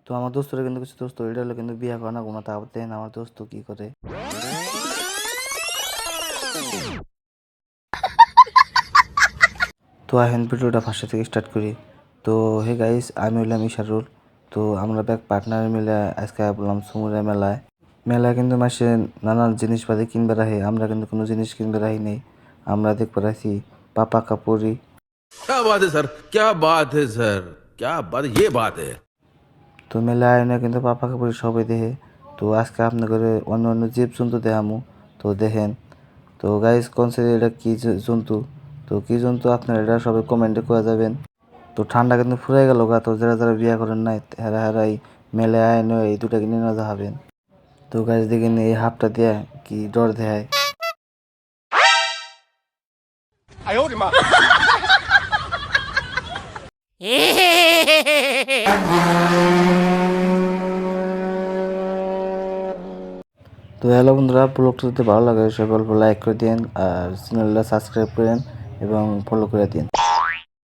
তো আমার দোস্তরা কিন্তু কিছু দোস্ত এটা হলো কিন্তু বিয়া করে না কোনো, তারপর দেখেন আমার দোস্ত কি করে। তো এখন ভিডিওটা ফার্স্ট থেকে স্টার্ট করি। তো হে গাইস, আমি হইলাম ইশারুল। তো আমরা ব্যাক পার্টনার মিলে আজকে বললাম সুমুরের মেলায়। মেলায় কিন্তু মাসে নানান জিনিসপাতি কিনবে রাখে, আমরা কিন্তু কোনো জিনিস কিনবে রাখি নেই। আমরা দেখতে রাখছি পাপা কাপড়ি। क्या बात है सर, क्या बात है सर, क्या बात, ये बात है। তো মেলায় আয় না কিন্তু পাপা কাপড়ি সবাই দেখে। তো আজকে আপনাদের অন্য অন্য জীব জন্তু দেখামু। তো দেখেন। তো গাইস কনসেপ্ট এটা কি জন্তু, তো কি জন্তু আপনারা এটা সবাই কমেন্টে করে যাবেন। তো ঠান্ডা কিন্তু ফুরাই গেল গা, তো যারা যারা বিয়া করেন নাই হেরা হেরাই মেলে আয় নয় এই দুটা কিনে না যাবেন। তো গাইস দেখেন এই হাফটা দিয়া কি ডর দেয়। তো হ্যালো বন্ধুরা, ব্লগটা যদি ভালো লাগে সবাই অল্প লাইক করে দিন আর চ্যানেলটা সাবস্ক্রাইব করেন এবং ফলো করে দিন।